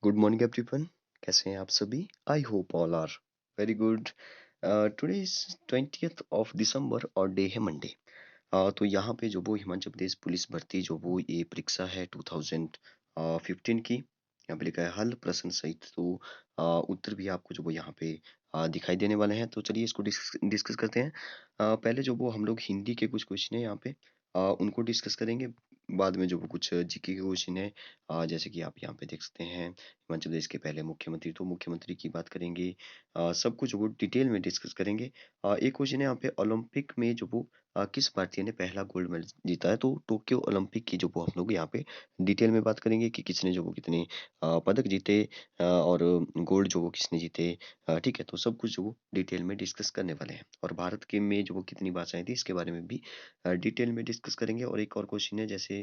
Good morning everyone. कैसे हैं आप सभी? I hope all are very good. Today is 20th of December और डे है मंडे। तो यहाँ पे जो वो हिमाचल प्रदेश पुलिस भर्ती जो वो ये परीक्षा है 2015 की। यहाँ पे लिखा है हल प्रश्न सहित तो उत्तर भी आपको जो वो यहाँ पे दिखाई देने वाले हैं। तो चलिए इसको डिस्कस करते हैं। पहले जो वो हम लोग हिंदी के कुछ क्वेश्चन है यहाँ पे उनको डिस्कस करेंगे। बाद में जो वो कुछ जीके के क्वेश्चन है जैसे कि आप यहाँ पे देख सकते हैं हिमाचल प्रदेश के पहले मुख्यमंत्री, तो मुख्यमंत्री की बात करेंगे। सब कुछ वो डिटेल में डिस्कस करेंगे। एक क्वेश्चन है यहाँ पे ओलंपिक में जो वो किस भारतीय ने पहला गोल्ड मेडल जीता है? तो टोक्यो ओलंपिक की जो वो हम लोग यहाँ पे डिटेल में बात करेंगे कि किसने जो वो कितने पदक जीते और गोल्ड जो वो किसने जीते। ठीक है, तो सब कुछ जो वो डिटेल में डिस्कस करने वाले हैं और भारत के में जो वो कितनी भाषाएं थी इसके बारे में भी डिटेल में डिस्कस करेंगे। और एक और क्वेश्चन है जैसे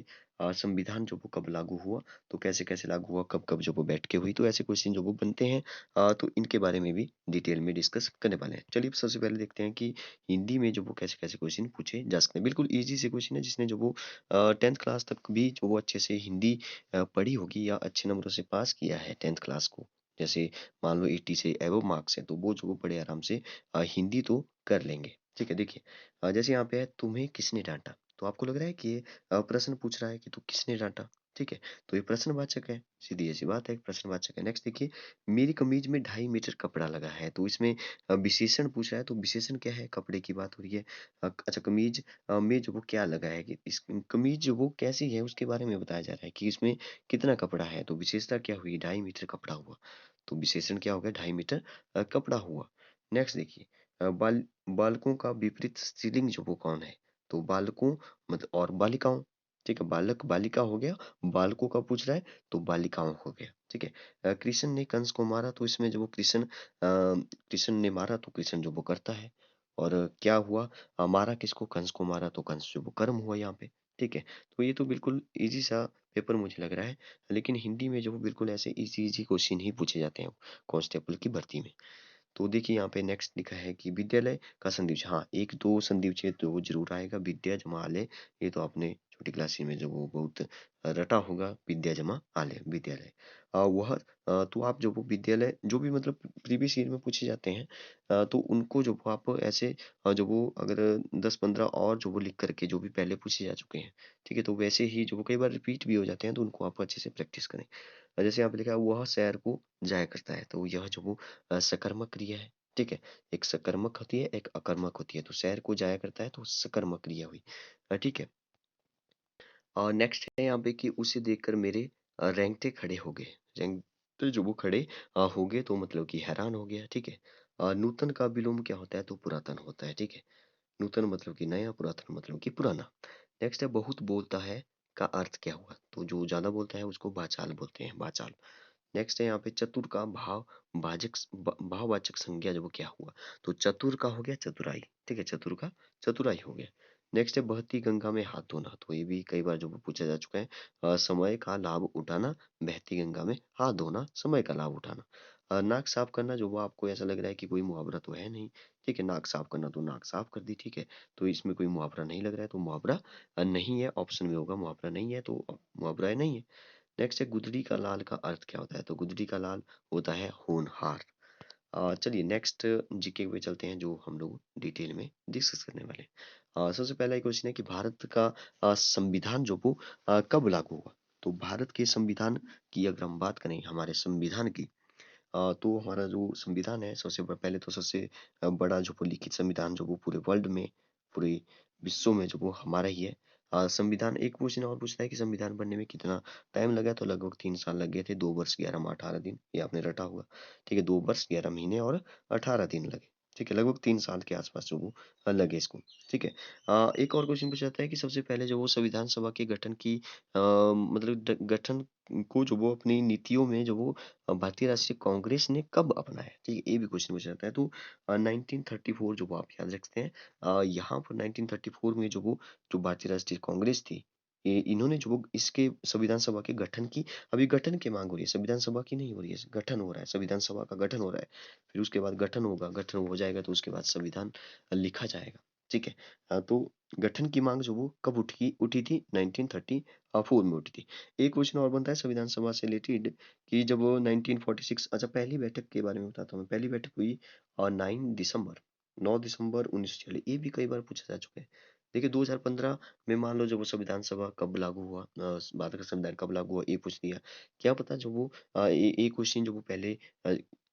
संविधान जो वो कब लागू हुआ, तो कैसे कैसे लागू हुआ, कब कब जो वो बैठ के हुई, तो ऐसे क्वेश्चन जो वो बनते हैं तो इनके बारे में भी डिटेल में डिस्कस करने वाले हैं। चलिए सबसे पहले देखते हैं कि हिंदी में जो वो कैसे-कैसे क्वेश्चन पूछे जा सकते हैं। बिल्कुल ईज़ी से क्वेश्चन है जिसने जो वो 10th क्लास तक भी जो वो अच्छे से हिंदी पढ़ी होगी या अच्छे नंबरों से पास किया है 10th क्लास को। जैसे मान लो 80 से अबव मार्क्स हैं तो वो जो वो बड़े आराम से हिंदी तो कर लेंगे। ठीक है, देखिए जैसे यहाँ पे है तुम्हें किसने डाँटा? तो आपको लग रहा है कि ये प्रश्न पूछ रहा है कि तो किसने डाँटा? ठीक है, तो ये प्रश्नवाचक है, सीधी-सी बात है, प्रश्नवाचक है। नेक्स्ट देखिए मेरी कमीज में 2.5 मीटर कपड़ा लगा है, तो इसमें विशेषण पूछ रहा है तो विशेषण क्या है? कपड़े की बात हो रही है। अच्छा कमीज में जो वो क्या लगा है कि इस कमीज जो वो कैसी है उसके बारे में बताया जा रहा है कि इसमें कितना कपड़ा है, तो विशेषता क्या हुई? 2.5 मीटर कपड़ा हुआ। तो विशेषण क्या हो गया? 2.5 मीटर कपड़ा हुआ। नेक्स्ट देखिए बालकों का विपरीत स्त्रीलिंग जो वो कौन है? तो बालकों मतलब और बालिकाओं। ठीक है, बालक बालिका हो गया, बालकों का पूछ रहा है तो बालिकाओं हो गया। ठीक है, कृष्ण ने कंस को मारा तो इसमें जो वो कृष्ण ने मारा तो कृष्ण जो वो करता है। और क्या हुआ मारा किसको? कंस को मारा तो कंस जो वो कर्म हुआ यहाँ पे। ठीक है, तो ये तो बिल्कुल इजी सा पेपर मुझे लग रहा है। लेकिन हिंदी में जो वो बिल्कुल ऐसे इजी इजी क्वेश्चन ही पूछे जाते हैं कांस्टेबल की भर्ती में। तो देखिए यहाँ पे नेक्स्ट लिखा है कि विद्यालय का संधिविच्छेद। हाँ, 1-2 संधिविच्छेद तो वो ज़रूर आएगा। विद्या जमा आलय, ये तो आपने छोटी क्लास में जो वो बहुत रटा होगा। विद्या जमा आलय, विद्यालय। तो आप जो वो विद्यालय जो भी मतलब प्रीवियस ईयर में पूछे जाते हैं तो उनको जो वो आप ऐसे जो वो अगर 10-15 और जो वो लिख करके जो भी पहले पूछे जा चुके हैं, ठीक है? तो वैसे ही जो वो कई बार रिपीट भी हो जाते हैं तो उनको आप अच्छे से प्रैक्टिस करें। जैसे यहाँ पे लिखा है वह शहर को जाया करता है, तो यह जो वो सकर्मक क्रिया है। ठीक है, एक सकर्मक होती है, एक अकर्मक होती है। तो शहर को जाया करता है तो सकर्मक क्रिया हुई। ठीक है। और नेक्स्ट है यहाँ पे कि उसे देखकर मेरे रेंगटे खड़े हो गए। रेंगटे जो वो खड़े हो गए तो मतलब कि हैरान हो गया। ठीक है। नूतन का विलोम क्या होता है? तो पुरातन होता है। ठीक है, नूतन मतलब कि नया, पुरातन मतलब कि पुराना। नेक्स्ट है बहुत बोलता है का अर्थ क्या हुआ? तो जो ज्यादा बोलता है उसको वाचाल बोलते हैं, वाचाल। नेक्स्ट है यहाँ पे चतुर का भाववाचक संज्ञा जो वो क्या हुआ? तो चतुर का हो गया चतुराई। ठीक है, चतुर का चतुराई हो गया। नेक्स्ट है बहती गंगा में हाथ धोना, तो ये भी कई बार जो वो पूछा जा चुका है। समय का लाभ उठाना, बहती गंगा में हाथ धोना, समय का लाभ उठाना। नाक साफ करना जो वो आपको ऐसा लग रहा है कि कोई मुहावरा तो है नहीं। ठीक है, नाक साफ करना तो नाक साफ कर दी। ठीक है, तो इसमें कोई मुहावरा नहीं लग रहा है तो मुहावरा नहीं है। ऑप्शन में होगा मुहावरा नहीं है तो मुहावरा है नहीं है। नेक्स्ट है गुदड़ी का लाल का अर्थ क्या होता है? तो गुदड़ी का लाल होता है होनहार। चलिए नेक्स्ट जीके पे चलते हैं जो हम लोग डिटेल में डिस्कस करने वाले हैं। सबसे पहला क्वेश्चन है कि भारत का संविधान जो वो कब लागू हुआ? तो भारत के संविधान की अगर हम बात करें हमारे संविधान की तो हमारा जो संविधान है पहले तो सबसे बड़ा जो वो लिखित संविधान जो वो पूरे वर्ल्ड में, पूरे विश्व में जो वो हमारा ही है। संविधान एक क्वेश्चन और पूछता है कि संविधान बनने में कितना टाइम लगा? तो लगभग 3 साल लग गए थे, 2 वर्ष 11 माह 18 दिन, ये आपने रटा होगा। ठीक है, 2 वर्ष 11 महीने और 18 दिन लगे। ठीक है, लगभग 3 साल के आसपास जो वो लगे इसको। ठीक है, एक और क्वेश्चन पूछा जाता है कि सबसे पहले जो वो संविधान सभा के गठन की मतलब गठन को जो वो अपनी नीतियों में जो वो भारतीय राष्ट्रीय कांग्रेस ने कब अपनाया? ठीक है, ये भी क्वेश्चन पूछा जाता है। तो 1934 जो वो आप याद रखते हैं। यहाँ पर 1934 में जो वो जो भारतीय राष्ट्रीय कांग्रेस थी, ये इन्होंने जो वो इसके संविधान सभा के गठन की, अभी गठन की मांग हो रही है, संविधान सभा की नहीं हो रही है, गठन हो रहा है, संविधान सभा का गठन हो रहा है। फिर उसके बाद गठन होगा, गठन हो जाएगा तो उसके बाद संविधान लिखा जाएगा। ठीक है, तो गठन की मांग जो वो कब उठी उठी थी 1934 में उठी थी। एक क्वेश्चन और बनता है संविधान सभा से रिलेटेड कि जब वो 1946 अच्छा पहली बैठक के बारे में बताता हूँ मैं। पहली बैठक हुई 9 दिसंबर 1946। ये भी कई बार पूछा जा चुका है। देखिए 2015 में मान लो जब वो संविधान सभा कब लागू हुआ, भारत का संविधान कब लागू हुआ ये पूछ लिया। क्या पता जो वो ये क्वेश्चन जो वो पहले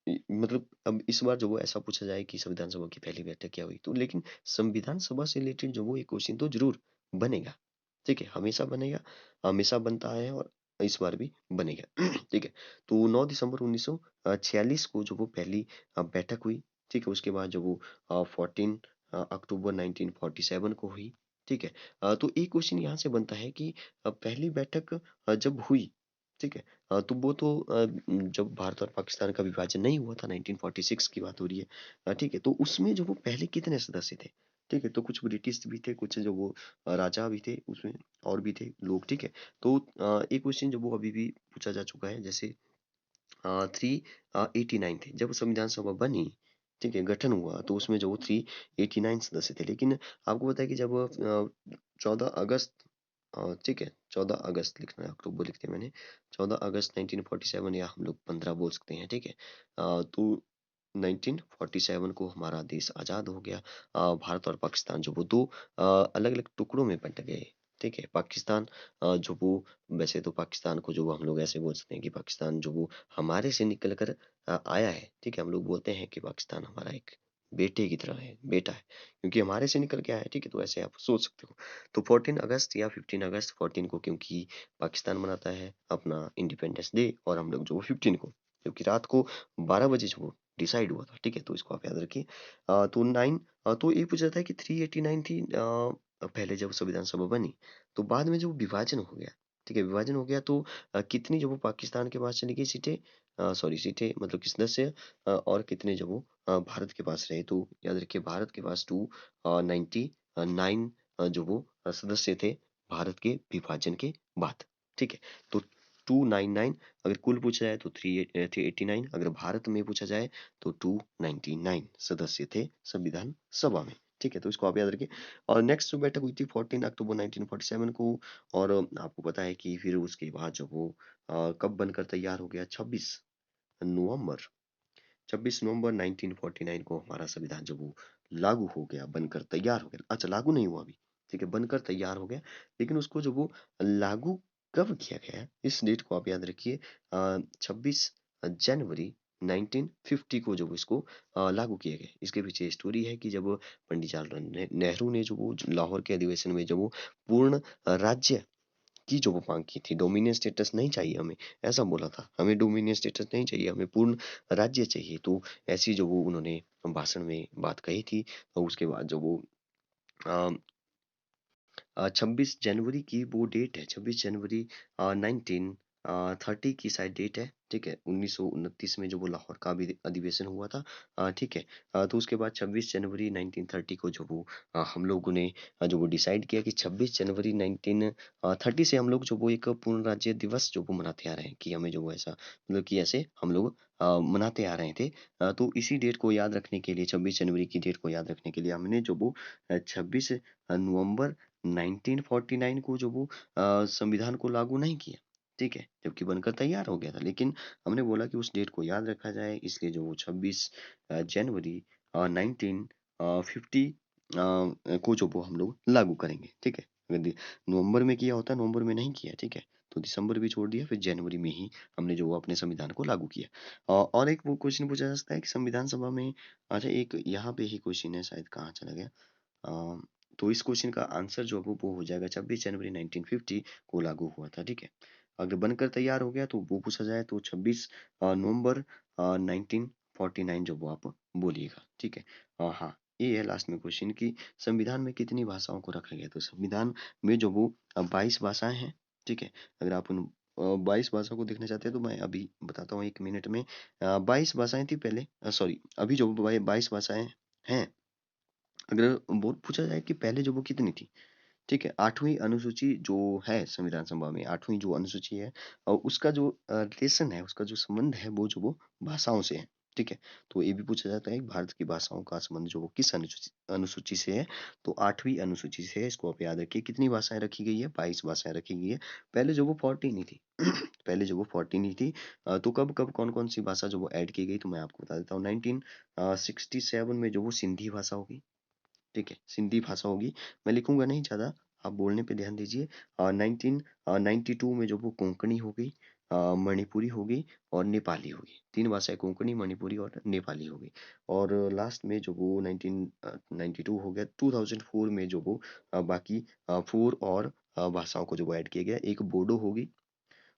मतलब अब इस बार जो वो ऐसा पूछा जाए कि संविधान सभा की पहली बैठक क्या हुई, तो लेकिन संविधान सभा से रिलेटेड जो वो एक क्वेश्चन तो जरूर बनेगा। ठीक है, हमेशा बनेगा, हमेशा बनता है और इस बार भी बनेगा। ठीक है, तो 9 दिसंबर 1946 को जो वो पहली बैठक हुई। ठीक है, उसके बाद जो वो 14 अक्टूबर 1947 को हुई। ठीक है, तो एक क्वेश्चन यहाँ से बनता है कि पहली बैठक जब हुई, ठीक है, तो वो तो जब भारत और पाकिस्तान का विभाजन नहीं हुआ था 1946 की बात हो रही है। ठीक है, तो उसमें जो वो पहले कितने सदस्य थे? ठीक है, तो कुछ ब्रिटिश भी थे, कुछ जो वो राजा भी थे उसमें, और भी थे लोग। ठीक है, तो एक क्वेश्चन जो वो अभी भी पूछा जा चुका है, जैसे 389 थे जब संविधान सभा बनी। ठीक है, गठन हुआ तो उसमें जो वो 389 सदस्य थे, लेकिन आपको पता है कि जब 14 अगस्त, ठीक है 14 अगस्त लिखना है, अक्टूबर लिख दिया मैंने। 14 अगस्त 1947, या हम लोग 15 बोल सकते हैं। ठीक है, तो 1947 को हमारा देश आज़ाद हो गया। भारत और पाकिस्तान जो वो दो अलग अलग टुकड़ों में बंट गए। ठीक है, पाकिस्तान जो वो, वैसे तो पाकिस्तान को जो वो हम लोग ऐसे बोल सकते हैं कि पाकिस्तान जो वो हमारे से निकल कर आया है। ठीक है, हम लोग बोलते हैं कि पाकिस्तान हमारा एक बेटे की तरह है, बेटा है, क्योंकि हमारे से निकल के आया है। ठीक है, तो ऐसे आप सोच सकते हो। तो 14 अगस्त या 15 अगस्त, 14 को क्योंकि पाकिस्तान मनाता है अपना इंडिपेंडेंस डे, और हम लोग जो वो 15 को, क्योंकि रात को 12 बजे जो वो डिसाइड हुआ था। ठीक है, तो इसको आप याद रखिए। तो तो ये पूछा था कि 389 थी पहले जब संविधान सभा बनी, तो बाद में जो विभाजन हो गया। ठीक है, विभाजन हो गया तो कितनी जो वो पाकिस्तान के पास चली गई सीटें, सॉरी सीटें मतलब कि सदस्य, और कितने जो वो भारत के पास रहे। तो याद रखिए भारत के पास 299 जो वो सदस्य थे भारत के विभाजन के बाद। ठीक है, तो 299 अगर कुल पूछा जाए तो 389, अगर भारत में पूछा जाए तो 299 सदस्य थे संविधान सभा में। ठीक है, तो इसको आप याद रखिए। और नेक्स्ट जो बैठक हुई थी 14 अक्टूबर 1947 को, और आपको पता है कि फिर उसके बाद जो वो कब बनकर तैयार हो गया, 26 नवंबर 26 नवंबर 1949 को हमारा संविधान जब वो लागू हो गया, बनकर तैयार हो गया। अच्छा, लागू नहीं हुआ अभी। ठीक है, बनकर तैयार हो गया, लेकिन उसको जब वो लागू कब किया गया, इस डेट को आप याद रखिए। 26 जनवरी 1950 को जब इसको लागू किया गया। इसके पीछे स्टोरी है कि जब पंडित जवाहरलाल नेहरू ने जो वो लाहौर के अधिवेशन में जब वो पूर्ण राज्य की जो वो मांग की थी, डोमिनियन स्टेटस नहीं चाहिए हमें, ऐसा बोला था। हमें डोमिनियन स्टेटस नहीं चाहिए, हमें पूर्ण राज्य चाहिए। तो ऐसी जो वो उन्होंने भाषण में बात कही थी, और उसके बाद जो वो अ 26 जनवरी की वो डेट है, 26 जनवरी 1930 की शायद डेट है। ठीक है, 1929 में जो वो लाहौर का अधिवेशन हुआ था। ठीक है, तो उसके बाद 26 जनवरी 1930 को जो वो हम लोगों ने जो वो डिसाइड किया कि 26 जनवरी 1930 से हम लोग जो वो एक पूर्ण राज्य दिवस जो वो मनाते आ रहे हैं, कि हमें जो वो ऐसा मतलब कि ऐसे हम लोग मनाते आ रहे थे। तो इसी डेट को याद रखने के लिए, 26 जनवरी की डेट को याद रखने के लिए हमने जो वो 26 नवंबर 1949 को जो वो संविधान को लागू नहीं किया। ठीक है, जबकि बनकर तैयार हो गया था, लेकिन हमने बोला कि उस डेट को याद रखा जाए, इसलिए जो वो 26 जनवरी 1950 को जो वो हम लोग लागू करेंगे। ठीक है, अगर नवंबर में किया होता, नवंबर में नहीं किया। ठीक है, तो दिसंबर भी छोड़ दिया, फिर जनवरी में ही हमने जो वो अपने संविधान को लागू किया। और एक वो क्वेश्चन पूछा जा सकता है कि संविधान सभा में, अच्छा एक यहाँ पे ही क्वेश्चन है, शायद कहाँ चला गया। अ, तो इस क्वेश्चन का आंसर जो है वो हो जाएगा, 26 जनवरी 1950 को लागू हुआ था। ठीक है, अगर बनकर तैयार हो गया तो वो पूछा जाए तो 26 नवंबर 1949 जो वो आप बोलिएगा। ठीक है, हाँ, ये है लास्ट में क्वेश्चन कि संविधान में कितनी भाषाओं को रखा गया। तो संविधान में जो वो 22 भाषाएं हैं। ठीक है, अगर आप उन 22 भाषा को देखना चाहते हैं तो मैं अभी बताता हूँ 1 मिनट में। 22 भाषाएं थी पहले, सॉरी अभी जो 22 भाषाएं हैं। अगर वो पूछा जाए कि पहले जो वो कितनी थी। ठीक है, 8वीं अनुसूची जो है संविधान सभा में, 8वीं जो अनुसूची है, उसका जो रिलेशन है, उसका जो संबंध है वो जो वो भाषाओं से है। ठीक है? तो ये भी पूछा जाता है कि भारत की भाषाओं का संबंध जो वो किस अनुसूची अनुसूची से है? तो 8वीं अनुसूची से है, इसको आप याद रखिए। कितनी भाषाएँ रखी गई है? 22 भाषाएँ रखी गई है। पहले जो वो 40 नहीं थी। पहले जो वो 40 नहीं थी। तो कब-कब, कौन-कौन सी भाषा जो वो ऐड की गई, तो मैं आपको बता देता हूँ। 67 में जो वो सिंधी भाषा होगी, ठीक है? सिंधी भाषा होगी। मैं लिखूँगा नहीं ज़्यादा, आप बोलने पे ध्यान दीजिए। 92 में जो वो कोंकणी होगी, मणिपुरी होगी और नेपाली होगी। 3 भाषाएँ कोंकणी, मणिपुरी और नेपाली होगी। और लास्ट में जो वो 92 हो गया, 2004 में जो वो बाकी 4 और भाषाओं को जो वो ऐड किया गया। एक बोडो होगी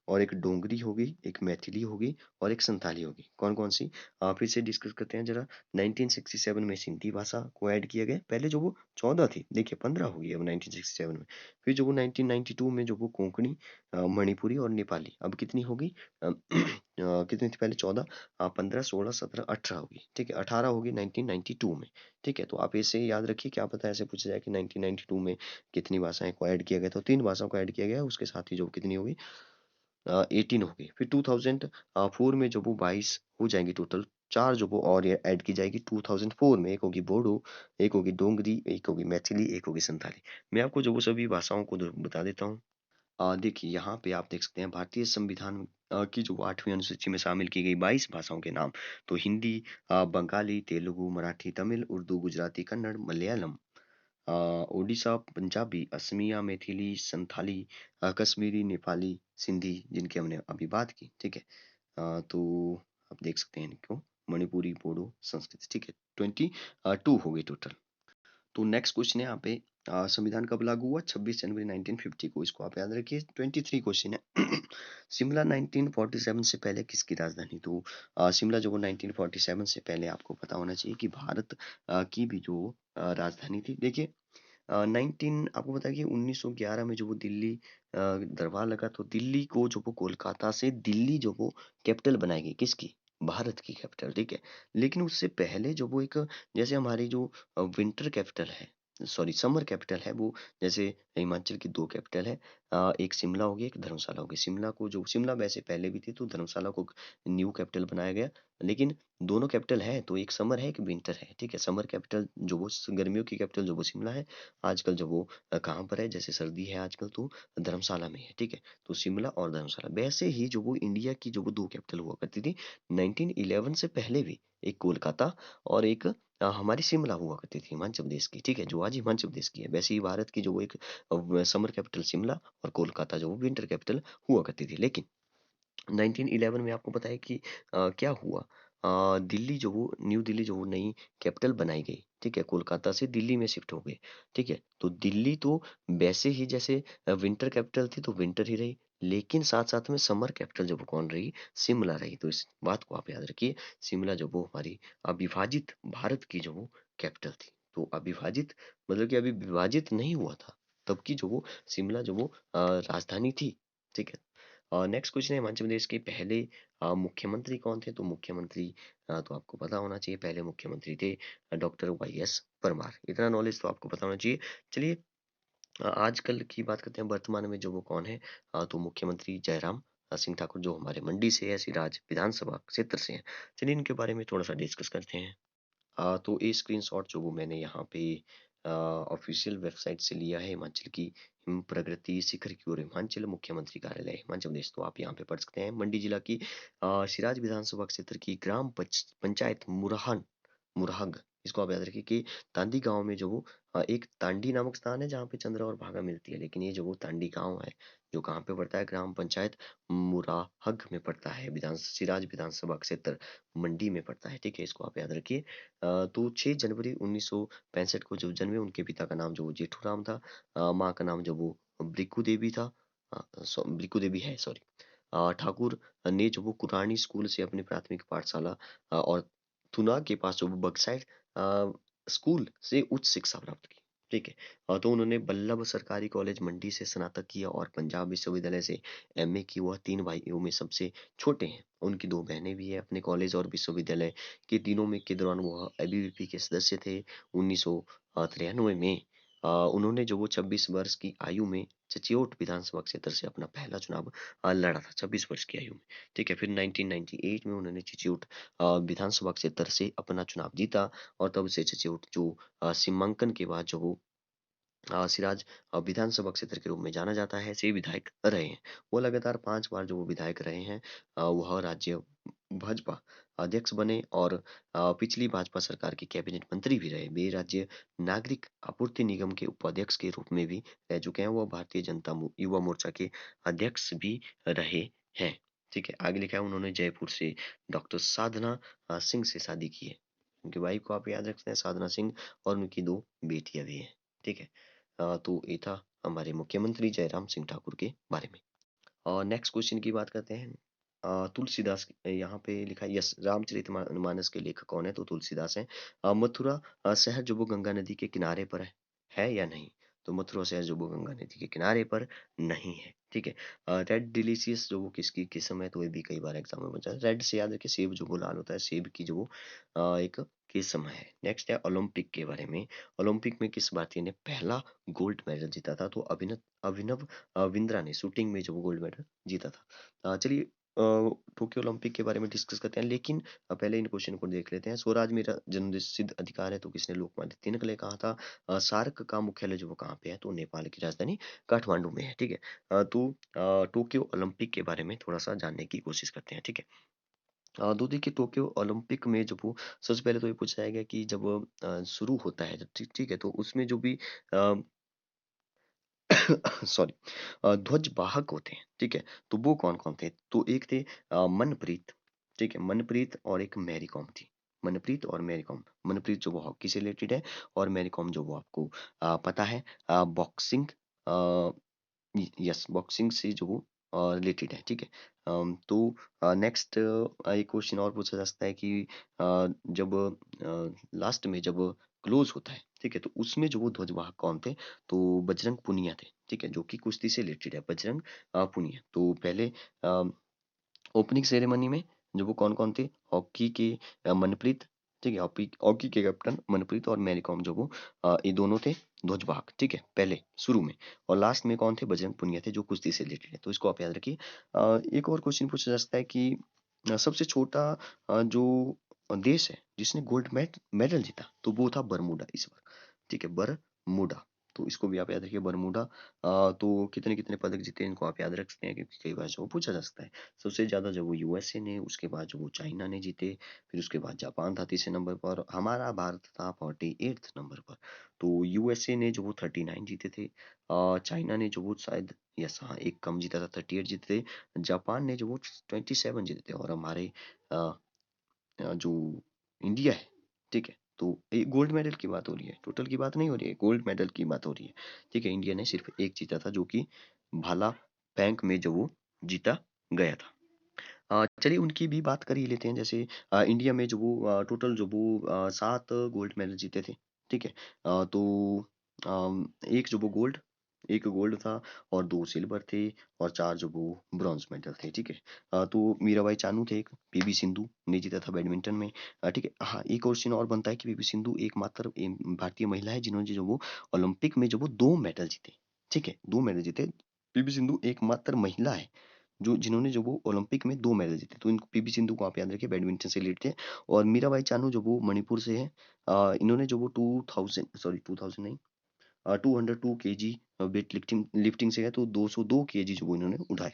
और एक डोगरी होगी, एक मैथिली होगी और एक संथाली होगी। कौन-कौन सी? फिर से डिस्कस करते हैं ज़रा। 1967 में सिंधी भाषा को ऐड किया गया। पहले जो वो 14 थी, देखिए 15 हो गई अब 1967 में। फिर जो वो 1992 में जो वो कोंकणी, मणिपुरी और नेपाली अब कितनी होगी? कितनी थी पहले? 14, 15, 16, 17, 18 होगी। ठीक है, 18 होगी 1992 में। ठीक है, तो आप ऐसे याद रखिए, क्या पता ऐसे पूछा जाए कि 1992 में कितनी भाषाएँ को ऐड किया गया, तो 3 भाषाओं को ऐड किया गया है, उसके साथ ही जो कितनी होगी, 18 हो गई। फिर 2004 में जो वो 22 हो जाएँगी टोटल। 4 जो वो और ये ऐड की जाएगी 2004 में। एक होगी बोडो, एक होगी डोगरी, एक होगी मैथिली, एक होगी संथाली। मैं आपको जो वो सभी भाषाओं को द बता देता हूँ। देखिए यहाँ पे आप देख सकते हैं भारतीय संविधान की जो 8वीं अनुसूची में शामिल की गई 22 भाषाओं के नाम। तो हिंदी, बंगाली, तेलुगु, मराठी, तमिल, उर्दू, गुजराती, कन्नड़, मलयालम, ओडिशा, पंजाबी, असमिया, मैथिली, संथाली, कश्मीरी, नेपाली, सिंधी, जिनकी हमने अभी बात की, ठीक है? तो आप देख सकते हैं इनको, मणिपुरी, बोडो, संस्कृत, ठीक है? 22 हो गई टोटल। तो नेक्स्ट क्वेश्चन है यहाँ पे, संविधान कब लागू हुआ? 26 जनवरी 1950 को, इसको आप याद रखिए। 23 क्वेश्चन है। शिमला 1947 से पहले किसकी राजधानी? तो शिमला जो वो 1947 से पहले आपको पता होना चाहिए कि भारत की भी जो राजधानी थी। देखिए 19 आपको पता है कि 1911 में जो वो दिल्ली दरबार लगा, तो दिल्ली को जो वो कोलकाता से दिल्ली जो वो कैपिटल बनाई गई, किसकी? भारत की कैपिटल, ठीक है। लेकिन उससे पहले जो वो एक, जैसे हमारी जो विंटर कैपिटल है, सॉरी समर कैपिटल है, वो जैसे हिमाचल की 2 कैपिटल है, एक शिमला होगी, एक धर्मशाला होगी। शिमला को जो शिमला वैसे पहले भी थी, तो धर्मशाला को न्यू कैपिटल बनाया गया। लेकिन दोनों कैपिटल है, तो एक समर है, एक विंटर है, ठीक है। समर कैपिटल जो वो गर्मियों की कैपिटल जो वो शिमला है। आजकल जो वो कहाँ पर है, जैसे सर्दी है आजकल, तो धर्मशाला में है, ठीक है। तो शिमला और धर्मशाला, वैसे ही जो वो इंडिया की जो वो 2 कैपिटल हुआ करती थी 1911 से पहले भी, एक कोलकाता और एक हमारी शिमला हुआ करती थी हिमाचल प्रदेश की, ठीक है, जो आज हिमाचल प्रदेश की है। वैसे ही भारत की जो वो एक समर कैपिटल शिमला और कोलकाता जो वो विंटर कैपिटल हुआ करती थी। लेकिन 1911 में आपको पता है कि क्या हुआ, दिल्ली जो वो न्यू दिल्ली जो वो नई कैपिटल बनाई गई, ठीक है, कोलकाता से दिल्ली में शिफ्ट हो गए, ठीक है। तो दिल्ली तो वैसे ही जैसे विंटर कैपिटल थी, तो विंटर ही रही, लेकिन साथ साथ में समर कैपिटल जो वो कौन रही? शिमला रही। तो इस बात को आप याद रखिए, शिमला जो वो हमारी अविभाजित भारत की जो वो कैपिटल थी। तो अविभाजित मतलब कि अभी विभाजित नहीं हुआ था, तब की जो वो शिमला जो वो राजधानी थी, ठीक है। नेक्स्ट क्वेश्चन है, हिमाचल प्रदेश के पहले मुख्यमंत्री कौन थे? तो मुख्यमंत्री तो आपको पता होना चाहिए, पहले मुख्यमंत्री थे डॉक्टर वाई एस परमार। इतना नॉलेज तो आपको पता होना चाहिए। चलिए आजकल की बात करते हैं, वर्तमान में जो वो कौन है? तो मुख्यमंत्री जयराम सिंह ठाकुर, जो हमारे मंडी से है, सिराज विधानसभा क्षेत्र से हैं। चलिए इनके बारे में थोड़ा सा डिस्कस करते हैं। तो ये स्क्रीनशॉट जो वो मैंने यहाँ पे ऑफिशियल वेबसाइट से लिया है, हिमाचल की हिम प्रगति शिखर की ओर हिमाचल मुख्यमंत्री कार्यालय हिमाचल प्रदेश। तो आप यहाँ पे पढ़ सकते हैं, मंडी जिला की सिराज विधानसभा क्षेत्र की ग्राम पंचायत मुरहन मुरहग, इसको आप याद रखिए कि तांदी गांव में जो वो एक तांडी नामक स्थान है जहाँ पे चंद्र और भागा मिलती है। लेकिन ये जो वो तांडी गांव है, जो कहाँ पे पड़ता है? ग्राम पंचायत मुराहग में पड़ता है, विधान सिराज विधानसभा क्षेत्र मंडी में पड़ता है, ठीक है। इसको आप याद रखिए। तो 6 जनवरी 1965 को जो जन्मे, उनके पिता का नाम जो वो जेठूराम था, माँ का नाम जो वो ब्रिकू देवी था, ब्रिकू देवी है, सॉरी। ठाकुर ने जो वो कुरानी स्कूल से अपनी प्राथमिक पाठशाला और थुना के पास जो वो बक्साइड स्कूल से उच्च शिक्षा प्राप्त की, ठीक है। तो उन्होंने बल्लभ सरकारी कॉलेज मंडी से स्नातक किया और पंजाब विश्वविद्यालय से एमए की। वह 3 भाइयों में सबसे छोटे हैं। उनकी 2 बहनें भी हैं। अपने कॉलेज और विश्वविद्यालय के दिनों में के दौरान वह एबीवीपी के सदस्य थे। 1993 में उन्होंने जो वो 26 वर्ष की आयु में चचियोट विधानसभा क्षेत्र से अपना पहला चुनाव लड़ा था 26 वर्ष की आयु में। ठीक है, फिर 1998 में उन्होंने चिचियोट विधानसभा क्षेत्र से अपना चुनाव जीता और तब से चिचियोट जो सीमांकन के बाद जो वो सिराज विधानसभा क्षेत्र के रूप में जाना जाता है, से विधायक रहे हैं। वो लगातार 5 बार जो वो विधायक रहे हैं, वह राज्य भाजपा अध्यक्ष बने और पिछली भाजपा सरकार के कैबिनेट मंत्री भी रहे। वे राज्य नागरिक आपूर्ति निगम के उपाध्यक्ष के रूप में भी रह चुके हैं। वो भारतीय जनता युवा मोर्चा के अध्यक्ष भी रहे हैं। ठीक है, आगे लिखा है उन्होंने जयपुर से डॉक्टर साधना सिंह से शादी की है। उनकी वाइफ को आप याद रखते हैं, साधना सिंह, और उनकी 2 बेटियां भी हैं। ठीक है। तो ये था हमारे मुख्यमंत्री जयराम सिंह ठाकुर के बारे में। और नेक्स्ट क्वेश्चन की बात करते हैं। तुलसीदास यहाँ पे लिखा है, यस, रामचरितमानस के लेखक कौन है? तो तुलसीदास हैं। मथुरा शहर जो वो गंगा नदी के किनारे पर है या नहीं? तो मथुरा शहर जो वो गंगा नदी के किनारे पर नहीं है। ठीक है। रेड डिलीशियस जो वो किसकी किस्म है? तो ये भी कई बार एग्जाम में बचा है। रेड से याद रखिए सेब जो वो लाल होता है, सेब की जो वो एक किस्म है। नेक्स्ट है ओलंपिक के बारे में। ओलंपिक में किस भारतीय ने पहला गोल्ड मेडल जीता था? तो अभिनव अभिनव बिंद्रा ने शूटिंग में जो वो गोल्ड मेडल जीता था। चलिए टोक्यो ओलंपिक के बारे में डिस्कस करते हैं, लेकिन पहले इन क्वेश्चन को देख लेते हैं। स्वराज मेरा जन्मसिद्ध अधिकार है, तो किसने? लोकमान्य तिलक ने कहा था। सार्क का मुख्यालय जो वो कहाँ पे है? तो नेपाल की राजधानी काठमांडू में है। ठीक है। तो टोक्यो ओलंपिक के बारे में थोड़ा सा जानने की कोशिश करते हैं। ठीक है। तो देखिए टोक्यो ओलंपिक में जब वो सबसे पहले तो ये पूछा जाएगा कि जब शुरू होता है, ठीक ठीक है, तो उसमें जो भी सॉरी ध्वजवाहक होते हैं, ठीक है, तो वो कौन कौन थे? तो एक थे मनप्रीत, ठीक है, मनप्रीत, और एक मैरी कॉम थी। मनप्रीत और मैरी कॉम। मनप्रीत जो वो हॉकी से रिलेटेड है, और मैरी कॉम जो वो आपको पता है बॉक्सिंग, यस, बॉक्सिंग से जो वो रिलेटेड है। ठीक है। तो नेक्स्ट एक क्वेश्चन और पूछा जा सकता है कि जब लास्ट में जब क्लोज होता है, ठीक है, तो उसमें जो वो ध्वजवाहक कौन थे? तो बजरंग पुनिया थे। ठीक है, जो कि कुश्ती से रिलेटेड है, बजरंग पुनिया। तो पहले ओपनिंग सेरेमनी में जो वो कौन-कौन थे? हॉकी के मनप्रीत, ठीक है, हॉकी हॉकी के कैप्टन मनप्रीत और मैरी कॉम जो वो ये दोनों थे ध्वजवाहक, ठीक है, पहले शुरू में। और लास्ट में कौन थे? बजरंग पुनिया थे, जो कुश्ती से रिलेटेड है। तो इसको आप याद रखिए। एक और क्वेश्चन पूछा जा सकता है कि सबसे छोटा जो देश है जिसने गोल्ड मेडल जीता, तो वो था बरमूडा इस बार। ठीक है, बरमूडा। तो इसको भी आप याद रखिए, बरमूडा। तो कितने-कितने पदक जीते इनको आप याद रख सकते हैं, क्योंकि कई बार जो पूछा जा सकता है। सबसे ज़्यादा जो वो यूएसए ने, उसके बाद जो वो चाइना ने जीते, फिर उसके बाद जापान था तीसरे नंबर पर, हमारा भारत था 48th नंबर पर। तो यूएसए ने जो वो 39 जीते थे, चाइना ने जो वो शायद, यस हाँ, एक कम जीता था, 38 जीते थे, जापान ने जो वो 27 जीते थे, और हमारे अ, जो इंडिया है, ठीक है, तो ये गोल्ड मेडल की बात हो रही है, टोटल की बात नहीं हो रही है, गोल्ड मेडल की बात हो रही है। ठीक है, इंडिया ने सिर्फ एक जीता था, जो कि भाला फेंक में जो वो जीता गया था। चलिए उनकी भी बात कर ही लेते हैं। जैसे इंडिया में जो वो टोटल जो वो 7 गोल्ड मेडल जीते थे, ठीक है। तो एक जो वो एक गोल्ड था, और 2 सिल्वर थे, और 4 जो वो ब्रॉन्ज मेडल थे, ठीक है। तो मीराबाई चानू थे एक, पीवी सिंधु ने जीता था बैडमिंटन में। ठीक है। हाँ, एक क्वेश्चन और बनता है कि पीवी सिंधु एकमात्र भारतीय महिला है जिन्होंने जो वो ओलंपिक में जो वो 2 मेडल जीते, ठीक है, 2 मेडल जीते। पीवी सिंधु एकमात्र महिला है जो जिन्होंने जो वो ओलंपिक में 2 मेडल जीते। तो इनको, पीवी सिंधु को आप याद रखिए, बैडमिंटन से रिलेटेड है। और मीराबाई चानू जो वो मणिपुर से है। इन्होंने जो वो 2000 नहीं, 202 केजी वेट लिफ्टिंग लिफ्टिंग से है, तो 202 केजी जो वो इन्होंने उठाए।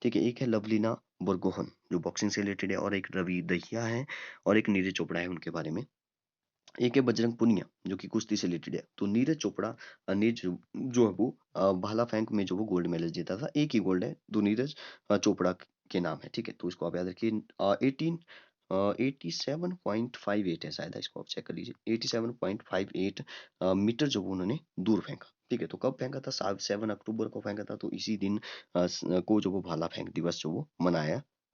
ठीक है। एक है लवलीना बोरगोहन जो बॉक्सिंग से रिलेटेड है, और एक रवि दहिया है, और एक नीरज चोपड़ा है उनके बारे में। एक है बजरंग पुनिया जो कि कुश्ती से रिलेटेड है। तो नीरज चोपड़ा नीरज जो है वो भाला फेंक में जो वो गोल्ड मेडल जीता था। एक ही गोल्ड है, तो नीरज चोपड़ा के नाम है। ठीक है, तो इसको आप याद रखिए। 87.58 है शायद, इसको आप चेक कर लीजिए। 87.58 मीटर जो वो उन्होंने दूर फेंका। ठीक है, तो कब फेंका था? 7 अक्टूबर को फेंका था। तो इसी दिन को जो वो भाला फेंक दिवस जो वो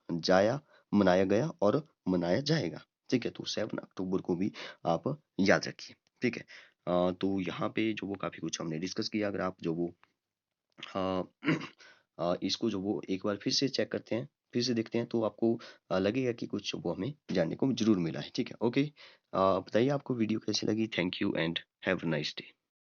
जाया मनाया गया और मनाया जाएगा। ठीक है, तो 7 अक्टूबर को भी आप याद रखिए। ठीक है। तो यहाँ पे जो वो काफ़ी कुछ हमने डिस्कस किया। अगर आप जो वो अ, इसको जो वो एक बार फिर से चेक करते हैं, फिर से देखते हैं, तो आपको लगेगा कि कुछ वो हमें जानने को ज़रूर मिला है। ठीक है, ओके। बताइए आपको वीडियो कैसी लगी? Thank you and have a nice day.